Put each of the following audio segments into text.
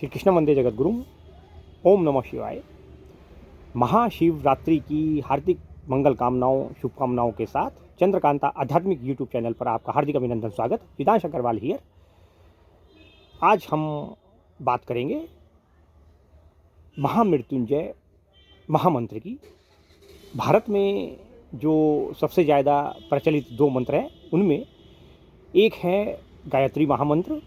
श्री कृष्ण वंदे जगत गुरु। ओम नमः शिवाय। महाशिवरात्रि की हार्दिक मंगल कामनाओं शुभकामनाओं के साथ चंद्रकांता आध्यात्मिक यूट्यूब चैनल पर आपका हार्दिक अभिनंदन स्वागत। वेदांश अग्रवाल हियर। आज हम बात करेंगे महामृत्युंजय महामंत्र की। भारत में जो सबसे ज़्यादा प्रचलित दो मंत्र हैं उनमें एक है गायत्री महामंत्र,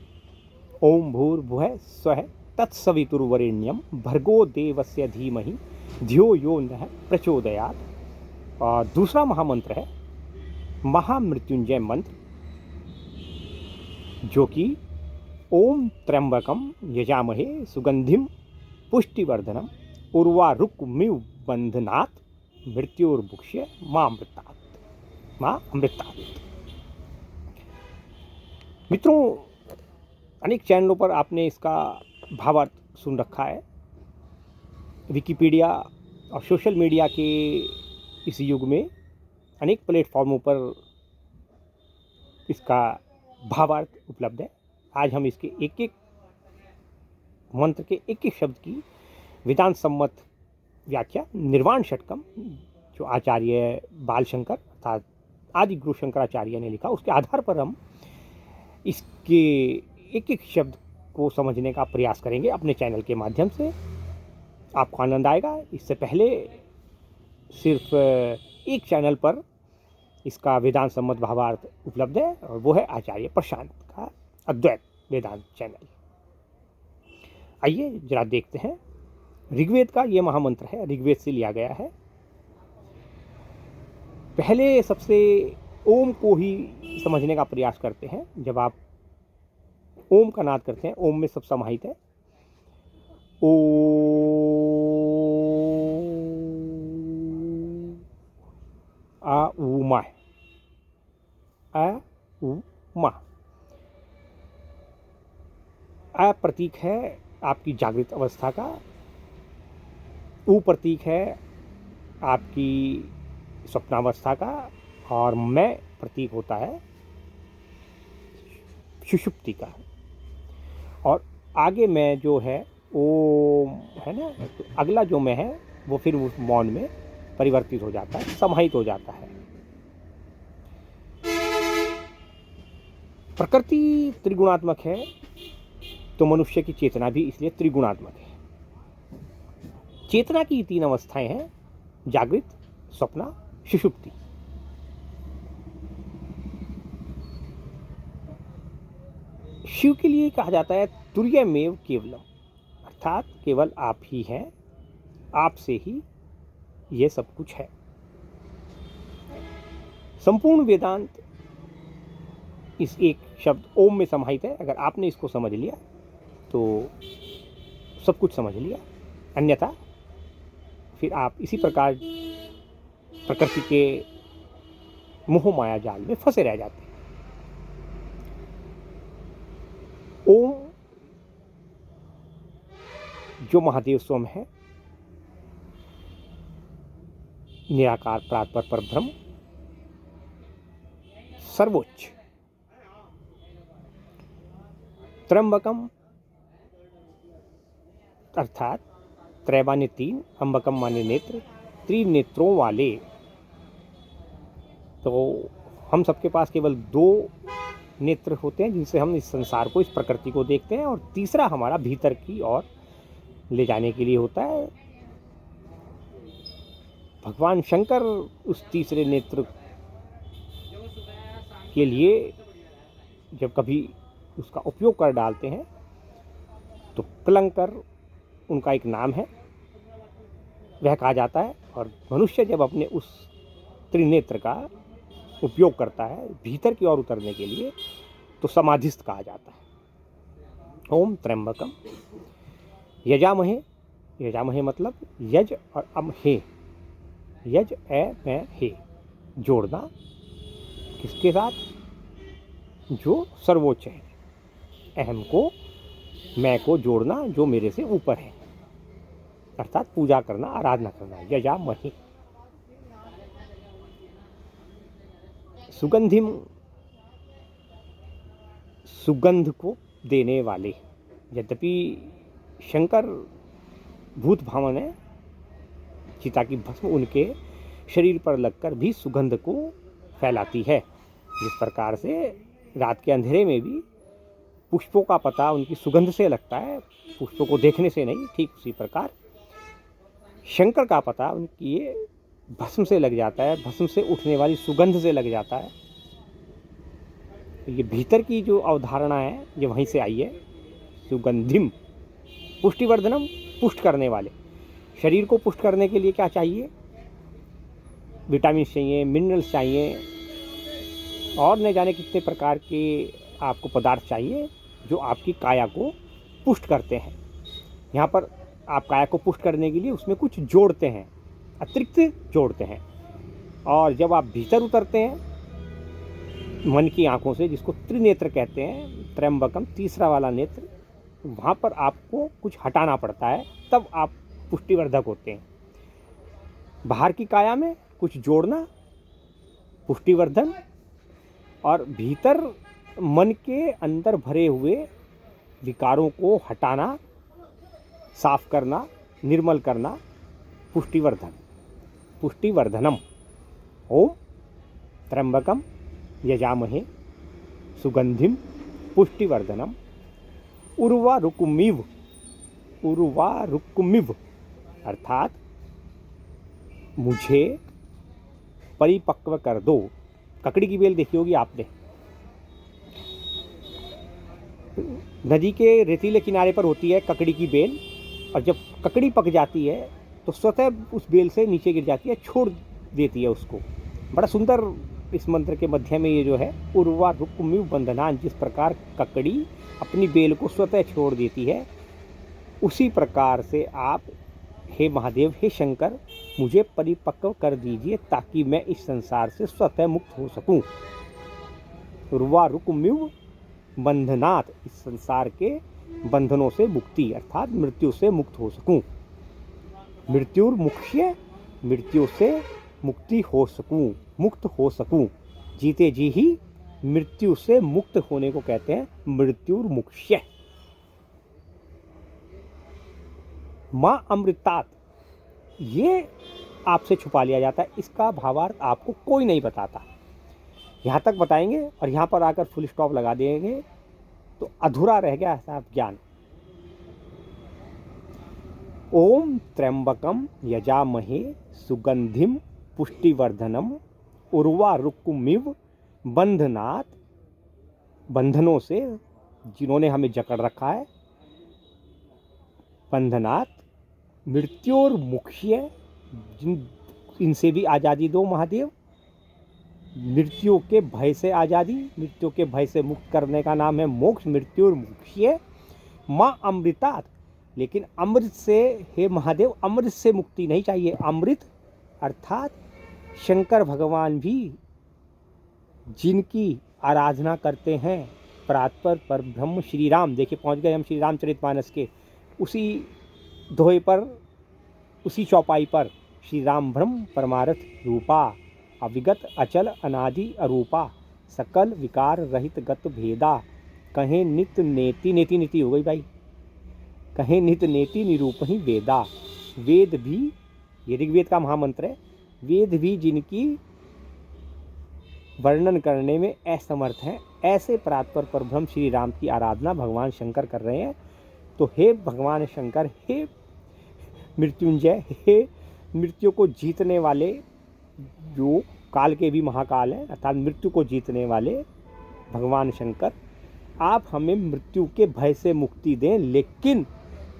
ओम भूर्भुवः स्वः तत्सवितुर्वरेण्यम भर्गो देवस्य धीमहि धियो यो नः प्रचोदयात्। और दूसरा महामंत्र है महामृत्युंजय मंत्र, जो कि ओम त्र्यंबकम यजामहे सुगंधिम पुष्टिवर्धनम उर्वारुकमिव बंधनात् मृत्युर्मुक्ष्य मां अमृतात्। मित्रों, अनेक चैनलों पर आपने इसका भावार्थ सुन रखा है। विकिपीडिया और सोशल मीडिया के इस युग में अनेक प्लेटफॉर्मों पर इसका भावार्थ उपलब्ध है। आज हम इसके एक एक मंत्र के एक एक शब्द की वेदांत सम्मत व्याख्या निर्वाण षटकम, जो आचार्य बालशंकर अर्थात आदि गुरु शंकराचार्य ने लिखा, उसके आधार पर हम इसके एक एक शब्द को समझने का प्रयास करेंगे अपने चैनल के माध्यम से। आपको आनंद आएगा। इससे पहले सिर्फ एक चैनल पर इसका वेदांत सम्मत भावार्थ उपलब्ध है और वो है आचार्य प्रशांत का अद्वैत वेदांत चैनल। आइए जरा देखते हैं। ऋग्वेद का ये महामंत्र है, ऋग्वेद से लिया गया है। पहले सबसे ओम को ही समझने का प्रयास करते हैं। जब आप ओम का नाद करते हैं, ओम में सब समाहित है। ओ आ उ मा, आ उ मा। आ प्रतीक है आपकी जागृत अवस्था का, उ प्रतीक है आपकी स्वप्नावस्था का, और मैं प्रतीक होता है सुषुप्ति का। और आगे मैं जो है ओम है ना, तो अगला जो मैं है वो फिर उस मौन में परिवर्तित हो जाता है, समाहित हो जाता है। प्रकृति त्रिगुणात्मक है, तो मनुष्य की चेतना भी इसलिए त्रिगुणात्मक है। चेतना की तीन अवस्थाएं हैं, जागृत, स्वप्ना, सुषुप्ति। शिव के लिए कहा जाता है तुर्यमेव केवलम, अर्थात केवल आप ही हैं, आपसे ही ये सब कुछ है। संपूर्ण वेदांत इस एक शब्द ओम में समाहित है। अगर आपने इसको समझ लिया तो सब कुछ समझ लिया, अन्यथा फिर आप इसी प्रकार प्रकृति के मोह माया जाल में फंसे रह जाते हैं। ओम जो महादेव स्वयं है, निराकार परात्पर परब्रह्म, सर्वोच्च। त्र्यंबकम अर्थात त्रय माने तीन, अंबकम माने नेत्र, त्रिनेत्रों वाले। तो हम सबके पास केवल दो नेत्र होते हैं जिनसे हम इस संसार को, इस प्रकृति को देखते हैं, और तीसरा हमारा भीतर की ओर ले जाने के लिए होता है। भगवान शंकर उस तीसरे नेत्र के लिए जब कभी उसका उपयोग कर डालते हैं तो कलंकर उनका एक नाम है, वह कहा जाता है। और मनुष्य जब अपने उस त्रिनेत्र का उपयोग करता है भीतर की ओर उतरने के लिए, तो समाधिस्थ कहा जाता है। ओम त्र्यंबकम यजामहे, यजामहे मतलब यज और अम हे, यज ए मैं हे, जोड़ना किसके साथ, जो सर्वोच्च है, अहम को, मैं को जोड़ना जो मेरे से ऊपर है, अर्थात पूजा करना, आराधना करना। यजामहे सुगंधिम, सुगंध को देने वाले। यद्यपि शंकर भूत भावन है, चिता की भस्म उनके शरीर पर लगकर भी सुगंध को फैलाती है। जिस प्रकार से रात के अंधेरे में भी पुष्पों का पता उनकी सुगंध से लगता है, पुष्पों को देखने से नहीं, ठीक उसी प्रकार शंकर का पता उनकी ये भस्म से लग जाता है, भस्म से उठने वाली सुगंध से लग जाता है। ये भीतर की जो अवधारणा है ये वहीं से आई है। सुगंधिम पुष्टिवर्धनम, पुष्ट करने वाले। शरीर को पुष्ट करने के लिए क्या चाहिए? विटामिन चाहिए, मिनरल्स चाहिए और न जाने कितने प्रकार के आपको पदार्थ चाहिए जो आपकी काया को पुष्ट करते हैं। यहाँ पर आप काया को पुष्ट करने के लिए उसमें कुछ जोड़ते हैं, अतिरिक्त जोड़ते हैं। और जब आप भीतर उतरते हैं मन की आंखों से, जिसको त्रिनेत्र कहते हैं, त्र्यंबकम तीसरा वाला नेत्र, वहाँ पर आपको कुछ हटाना पड़ता है, तब आप पुष्टिवर्धक होते हैं। बाहर की काया में कुछ जोड़ना पुष्टिवर्धन, और भीतर मन के अंदर भरे हुए विकारों को हटाना, साफ करना, निर्मल करना पुष्टिवर्धन, पुष्टिवर्धनम। ओम त्र्यंबकम यजामहे सुगंधिम पुष्टिवर्धनम उर्वारुकमिव, उर्वारुकमिव अर्थात मुझे परिपक्व कर दो। ककड़ी की बेल देखी होगी आपने, नदी के रेतीले किनारे पर होती है ककड़ी की बेल, और जब ककड़ी पक जाती है तो स्वतः उस बेल से नीचे गिर जाती है, छोड़ देती है उसको। बड़ा सुंदर इस मंत्र के मध्य में ये जो है उर्वा रुक्मिव बंधनान, जिस प्रकार ककड़ी अपनी बेल को स्वतः छोड़ देती है, उसी प्रकार से आप हे महादेव, हे शंकर, मुझे परिपक्व कर दीजिए ताकि मैं इस संसार से स्वतः मुक्त हो सकूं। उर्वा रुक्मिव बंधनात्, इस संसार के बंधनों से मुक्ति अर्थात मृत्यु से मुक्त हो सकूं। मृत्युर्मुक्ष्य, मृत्यु से मुक्ति हो सकूं, मुक्त हो सकूं। जीते जी ही मृत्यु से मुक्त होने को कहते हैं मृत्युर्मुक्ष्य। माँ अमृतात्, ये आपसे छुपा लिया जाता है, इसका भावार्थ आपको कोई नहीं बताता। यहाँ तक बताएंगे और यहाँ पर आकर फुल स्टॉप लगा देंगे तो अधूरा रह गया ऐसा ज्ञान। ओम त्र्यंबकम यजामहे सुगंधिम पुष्टिवर्धनम उर्वारुकमिव बंधनात्, बंधनों से जिन्होंने हमें जकड़ रखा है, बंधनात् मृत्योर्मुक्ष्य, इनसे भी आज़ादी दो महादेव। मृत्यु के भय से आज़ादी, मृत्यु के भय से मुक्त करने का नाम है मोक्ष, मृत्युर्मुक्ष्य। माँ अमृतात्, लेकिन अमृत से, हे महादेव, अमृत से मुक्ति नहीं चाहिए। अमृत अर्थात शंकर भगवान भी जिनकी आराधना करते हैं, परात्पर पर ब्रह्म श्री राम, देखिए पहुंच गए हम श्री रामचरितमानस के उसी दोहे पर, उसी चौपाई पर। श्री राम ब्रह्म परमार्थ रूपा, अविगत अचल अनादि अरूपा, सकल विकार रहित गत भेदा, कहें नित नेति, नेति नीति हो गई भाई, कहें नित नेति निरूप ही वेदा। वेद भी, ये ऋग्वेद का महामंत्र है, वेद भी जिनकी वर्णन करने में असमर्थ हैं, ऐसे परात्पर पर ब्रह्म श्री राम की आराधना भगवान शंकर कर रहे हैं। तो हे भगवान शंकर, हे मृत्युंजय, हे मृत्यु को जीतने वाले, जो काल के भी महाकाल हैं, अर्थात मृत्यु को जीतने वाले भगवान शंकर, आप हमें मृत्यु के भय से मुक्ति दें, लेकिन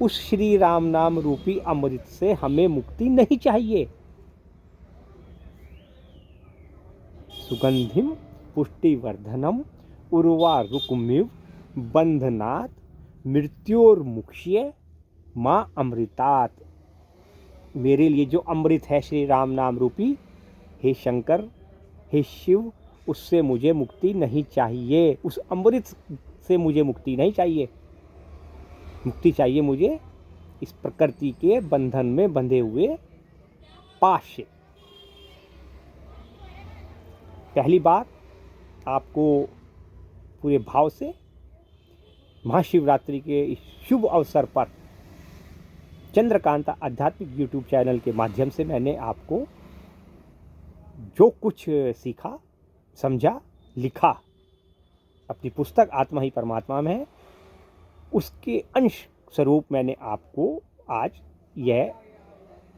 उस श्री राम नाम रूपी अमृत से हमें मुक्ति नहीं चाहिए। सुगंधिम पुष्टिवर्धनम उर्वारुकमिव बंधनात् मृत्योर्मुक्ष्य माँ अमृतात्। मेरे लिए जो अमृत है श्री राम नाम रूपी, हे शंकर, हे शिव, उससे मुझे मुक्ति नहीं चाहिए, उस अमृत से मुझे मुक्ति नहीं चाहिए। मुक्ति चाहिए मुझे इस प्रकृति के बंधन में बंधे हुए पाश से। पहली बात आपको पूरे भाव से महाशिवरात्रि के इस शुभ अवसर पर चंद्रकांता आध्यात्मिक यूट्यूब चैनल के माध्यम से मैंने आपको जो कुछ सीखा, समझा, लिखा अपनी पुस्तक आत्मा ही परमात्मा में है, उसके अंश स्वरूप मैंने आपको आज यह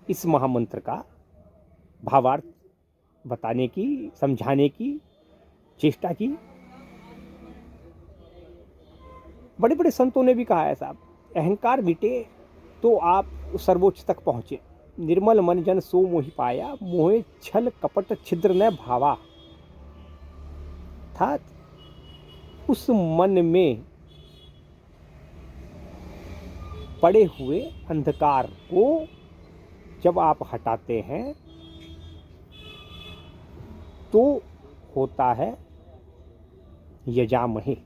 इस महामंत्र का भावार्थ बताने की, समझाने की चेष्टा की। बड़े बड़े संतों ने भी कहा है साहब, अहंकार मिटे तो आप सर्वोच्च तक पहुँचे। निर्मल मन जन सो मोहि पाया, मोहे छल कपट छिद्र न भावा। अर्थात उस मन में पड़े हुए अंधकार को जब आप हटाते हैं तो होता है यजामहे।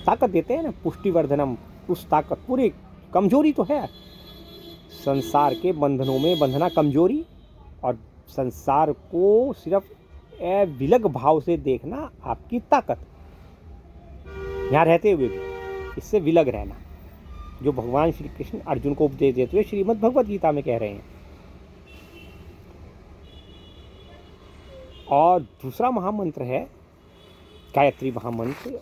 ताकत देते हैं ना, पुष्टिवर्धनम। उस ताकत, पूरी कमजोरी तो है संसार के बंधनों में बंधना कमजोरी, और संसार को सिर्फ अविलग भाव से देखना आपकी ताकत, यहाँ रहते हुए भी इससे विलग रहना, जो भगवान श्री कृष्ण अर्जुन को उपदेश देते हुए श्रीमद् भगवत गीता में कह रहे हैं। और दूसरा महामंत्र है गायत्री महामंत्र,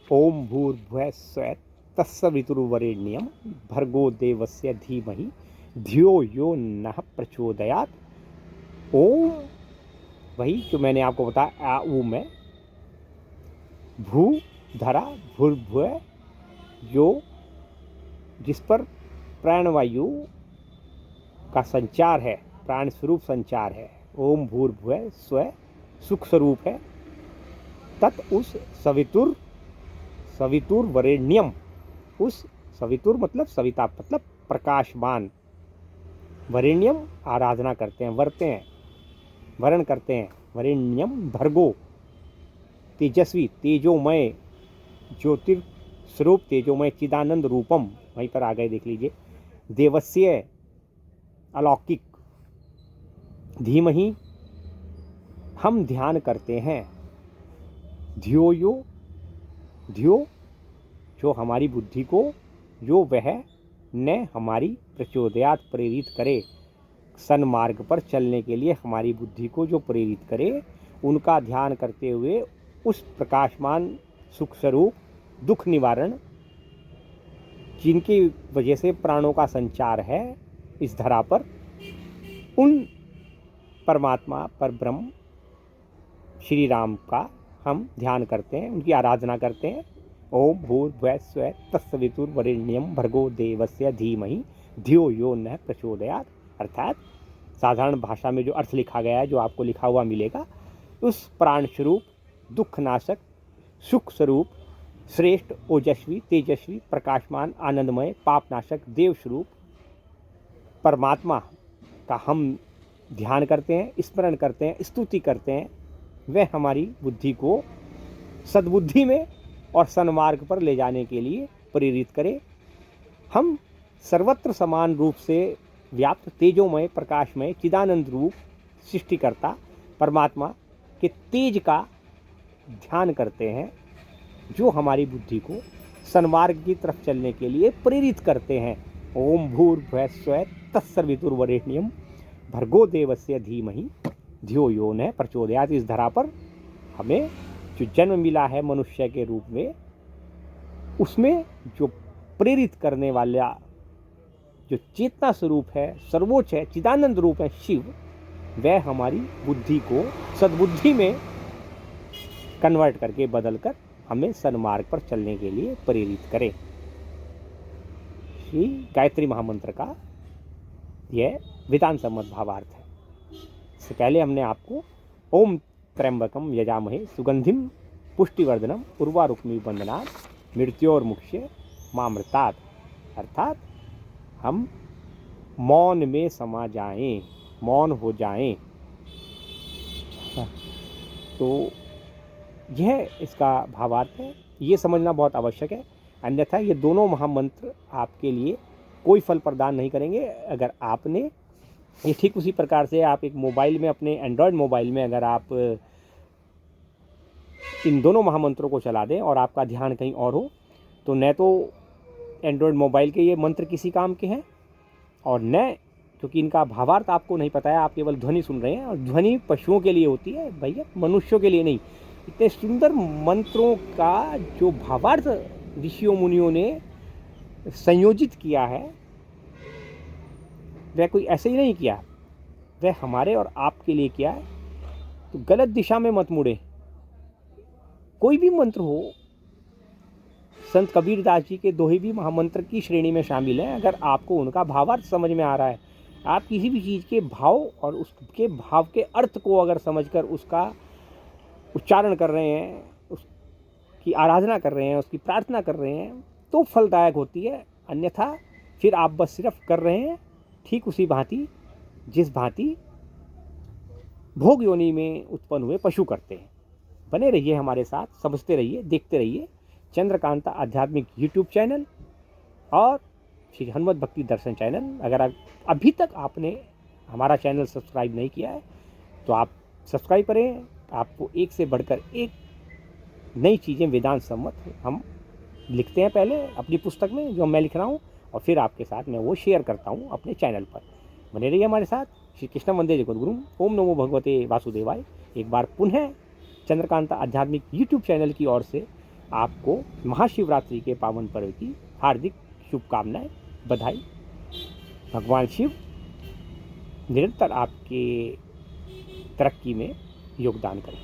ओम भूर्भुवः स्वः तत्सवितुर्वरेण्यं भर्गो देवस्य धीमहि धियो यो नः प्रचोदयात्। ओम, वही जो मैंने आपको बताया, ऊ में भू धरा, भूर्भुवः जो जिस पर प्राणवायु का संचार है, प्राण स्वरूप संचार है। ओम भूर्भुवः स्व सुख स्वरूप है। तत् उस सवितुर, सवितुर वरेण्यम, उस सवितुर मतलब सविता मतलब प्रकाशमान, वरेण्यम आराधना करते हैं, वरते हैं, वरण करते हैं। वरेण्यम भर्गो तेजस्वी, तेजोमय, ज्योतिर्स्वरूप तेजोमय चिदानंद रूपम, वहीं पर आ गए देख लीजिए। देवस्य अलौकिक, धीमहि हम ध्यान करते हैं। धियो यो, धियो जो हमारी बुद्धि को, जो वह ने हमारी प्रचोदयात प्रेरित करे, सन्मार्ग पर चलने के लिए हमारी बुद्धि को जो प्रेरित करे, उनका ध्यान करते हुए उस प्रकाशमान सुख स्वरूप दुख निवारण, जिनकी वजह से प्राणों का संचार है इस धरा पर, उन परमात्मा पर ब्रह्म श्री राम का हम ध्यान करते हैं, उनकी आराधना करते हैं। ओम भूर्भुवः स्वः तत्सवितुर्वरेण्यं भर्गो देवस्य धीमहि धियो यो नः प्रचोदयात्। अर्थात साधारण भाषा में जो अर्थ लिखा गया है, जो आपको लिखा हुआ मिलेगा, उस प्राण स्वरूप, दुखनाशक, सुख स्वरूप, श्रेष्ठ, ओजस्वी, तेजस्वी, प्रकाशमान, आनंदमय, पापनाशक, देव स्वरूप परमात्मा का हम ध्यान करते हैं, स्मरण करते हैं, स्तुति करते हैं। वह हमारी बुद्धि को सद्बुद्धि में और सन्मार्ग पर ले जाने के लिए प्रेरित करे। हम सर्वत्र समान रूप से व्याप्त तेजोमय, प्रकाशमय, चिदानंद रूप सृष्टिकर्ता परमात्मा के तेज का ध्यान करते हैं, जो हमारी बुद्धि को सन्मार्ग की तरफ चलने के लिए प्रेरित करते हैं। ओम भूर्भुवः स्वः तत्सवितुर्वरेण्यं भर्गो देवस्य धीमहि धियो यो नः प्रचोदयात्। इस धरा पर हमें जो जन्म मिला है मनुष्य के रूप में, उसमें जो प्रेरित करने वाला जो चेतना स्वरूप है, सर्वोच्च है, चिदानंद रूप है शिव, वह हमारी बुद्धि को सद्बुद्धि में कन्वर्ट करके, बदल कर हमें सन्मार्ग पर चलने के लिए प्रेरित करे। श्री गायत्री महामंत्र का यह विधान सम्मत भावार्थ है। इससे पहले हमने आपको ओम त्र्यंबकम यजामहे सुगंधिम पुष्टिवर्धनम उर्वारुक्मि बंधनात् मृत्योर्मुक्ष्य मामृतात्, अर्थात हम मौन में समा जाएं, मौन हो जाएं। तो यह इसका भावार्थ है, ये समझना बहुत आवश्यक है। अन्यथा ये दोनों महामंत्र आपके लिए कोई फल प्रदान नहीं करेंगे। अगर आपने ये ठीक उसी प्रकार से आप एक मोबाइल में, अपने एंड्रॉयड मोबाइल में अगर आप इन दोनों महामंत्रों को चला दें और आपका ध्यान कहीं और हो, तो न तो एंड्रॉयड मोबाइल के ये मंत्र किसी काम के हैं, और न क्योंकि इनका भावार्थ आपको नहीं पता है, आप केवल ध्वनि सुन रहे हैं, और ध्वनि पशुओं के लिए होती है भैया, मनुष्यों के लिए नहीं। इतने सुंदर मंत्रों का जो भावार्थ ऋषियों मुनियों ने संयोजित किया है, वह कोई ऐसे ही नहीं किया, वह हमारे और आपके लिए किया है। तो गलत दिशा में मत मुड़े। कोई भी मंत्र हो, संत कबीरदास जी के दोहे भी महामंत्र की श्रेणी में शामिल हैं। अगर आपको उनका भावार्थ समझ में आ रहा है, आप किसी भी चीज़ के भाव और उसके भाव के अर्थ को अगर समझकर उसका उच्चारण कर रहे हैं, उसकी आराधना कर रहे हैं, उसकी प्रार्थना कर रहे हैं, तो फलदायक होती है। अन्यथा फिर आप बस सिर्फ कर रहे हैं ठीक उसी भांति जिस भांति भोग योनि में उत्पन्न हुए पशु करते हैं। बने रहिए हमारे साथ, समझते रहिए, देखते रहिए चंद्रकांता आध्यात्मिक यूट्यूब चैनल और श्री हनुमत भक्ति दर्शन चैनल। अगर अभी तक आपने हमारा चैनल सब्सक्राइब नहीं किया है तो आप सब्सक्राइब करें। आपको एक से बढ़कर एक नई चीज़ें वेदांत सम्मत हम लिखते हैं पहले अपनी पुस्तक में, जो मैं लिख रहा हूँ, और फिर आपके साथ मैं वो शेयर करता हूँ अपने चैनल पर। बने रहिए हमारे साथ। श्री कृष्ण वंदे जगद्गुरुम। ओम नमो भगवते वासुदेवाय। एक बार पुनः चंद्रकांता आध्यात्मिक यूट्यूब चैनल की ओर से आपको महाशिवरात्रि के पावन पर्व की हार्दिक शुभकामनाएं, बधाई। भगवान शिव निरंतर आपके तरक्की में योगदान करें।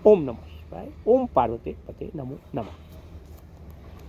ओम नमः शिवाय। ओम पार्वती पते नमो नमः।